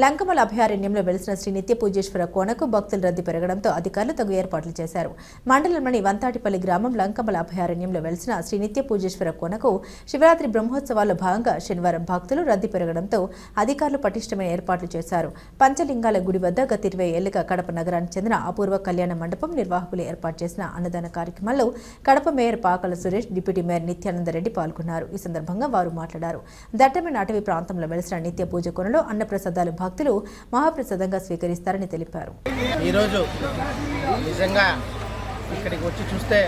లంకమల అభయారణ్యంలో వెలిసిన శ్రీ నిత్యపూజేశ్వర కోనకు భక్తుల రద్దీ పెరగడంతో అధికారులు తగు ఏర్పాట్లు చేశారు. మండలంలోని వంతాటిపల్లి గ్రామం లంకమల అభయారణ్యంలో వెలిసిన శ్రీ నిత్యపూజేశ్వర కోనకు శివరాత్రి బ్రహ్మోత్సవాల్లో భాగంగా శనివారం భక్తులు రద్దీ పెరగడంతో అధికారులు పటిష్టమైన ఏర్పాట్లు చేశారు. పంచలింగాల గుడి వద్ద గత 20 ఏళ్లుగా కడప నగరానికి చెందిన అపూర్వ కళ్యాణ మండపం నిర్వాహకులు ఏర్పాటు చేసిన అన్నదాన కార్యక్రమంలో Kadapa mayor Pakala Suresh, deputy mayor Nithyananda Reddy పాల్గొన్నారు. ఈ సందర్భంగా వారు మాట్లాడారు. దట్టమైన అటవీ ప్రాంతంలో వెలిసిన నిత్య పూజ కోనలో అన్నప్రసాదాలు భక్తులు మహాప్రసాదంగా స్వీకరిస్తారని తెలిపారు. ఈరోజు నిజంగా ఇక్కడికి వచ్చి చూస్తే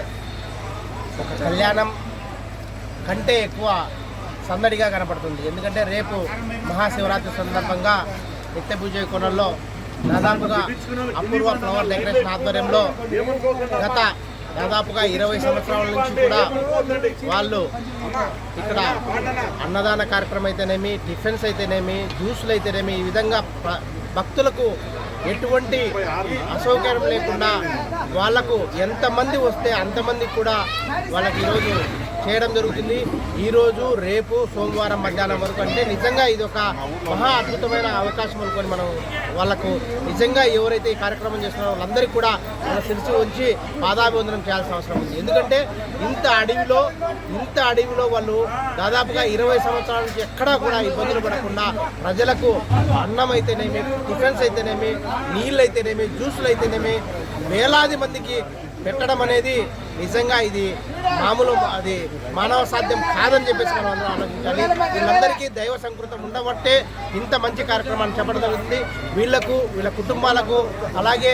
ఒక కళ్యాణం కంటే ఎక్కువ సందడిగా కనపడుతుంది. ఎందుకంటే రేపు మహాశివరాత్రి సందర్భంగా నిత్య పూజ కోణంలో దాదాపుగా అపూర్వ ఫ్లవర్ డెకరేషన్ ఆధ్వర్యంలో దాదాపుగా 20 సంవత్సరాల నుంచి కూడా వాళ్ళు ఇక్కడ అన్నదాన కార్యక్రమం అయితేనేమి, టిఫిన్స్ అయితేనేమి, జ్యూసులు అయితేనేమి, ఈ విధంగా భక్తులకు ఎటువంటి అసౌకర్యం లేకుండా వాళ్లకు ఎంతమంది వస్తే అంతమందికి కూడా వాళ్ళకి ఈరోజు చేయడం జరుగుతుంది. ఈరోజు రేపు సోమవారం మధ్యాహ్నం వరకు అంటే నిజంగా ఇది ఒక మహా అద్భుతమైన అవకాశం అనుకొని మనం వాళ్ళకు నిజంగా ఎవరైతే ఈ కార్యక్రమం చేస్తున్నారో వాళ్ళందరికీ కూడా మన శిరస్సు ఉంచి పాదాభివందనం చేయాల్సిన అవసరం ఉంది. ఎందుకంటే ఇంత అడవిలో వాళ్ళు దాదాపుగా 20 సంవత్సరాల నుంచి ఎక్కడా కూడా ఇబ్బందులు పడకుండా ప్రజలకు అన్నం అయితేనేమి, టిఫిన్స్ అయితేనేమి, నీళ్ళు అయితేనేమి, జ్యూసులు అయితేనేమి వేలాది మందికి పెట్టడం అనేది నిజంగా ఇది అది మానవ సాధ్యం కాదని చెప్పేసి మనం అందరం ఆలోచించాలి. వీళ్ళందరికీ దైవ సంకృతం ఉండబట్టే ఇంత మంచి కార్యక్రమాన్ని చెప్పడం జరుగుతుంది. వీళ్ళ కుటుంబాలకు అలాగే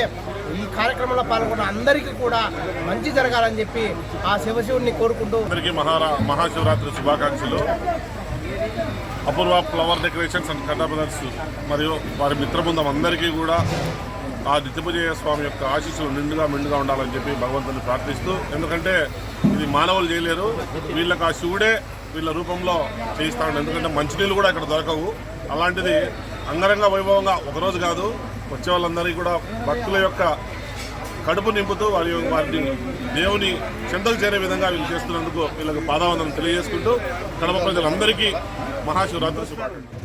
ఈ కార్యక్రమంలో పాల్గొన్న అందరికీ కూడా మంచి జరగాలని చెప్పి ఆ శివశివుడిని కోరుకుంటూ అందరికీ మహాశివరాత్రి శుభాకాంక్షలు. అపూర్వ ఫ్లవర్ డెకరేషన్స్ అండ్ కథా బ్రదర్స్ మరియు వారి మిత్రబృందం అందరికీ కూడా ఆ నిత్యపూజయ్య స్వామి యొక్క ఆశీస్సులు మెండుగా ఉండాలని చెప్పి భగవంతుని ప్రార్థిస్తూ, ఎందుకంటే ఇది మానవులు చేయలేరు, వీళ్ళకి ఆ శివుడే వీళ్ళ రూపంలో చేయిస్తాడు. ఎందుకంటే మంచినీళ్ళు కూడా ఇక్కడ దొరకవు. అలాంటిది అంగరంగ వైభవంగా ఒకరోజు కాదు, వచ్చే వాళ్ళందరికీ కూడా భక్తుల యొక్క కడుపు నింపుతూ వారిని దేవుని చెంతలు చేరే విధంగా వీళ్ళు చేస్తున్నందుకు వీళ్ళకి పాదావందనం తెలియజేసుకుంటూ కడప ప్రజలందరికీ మహాశివరాత్రి శుభాకాంక్షలు.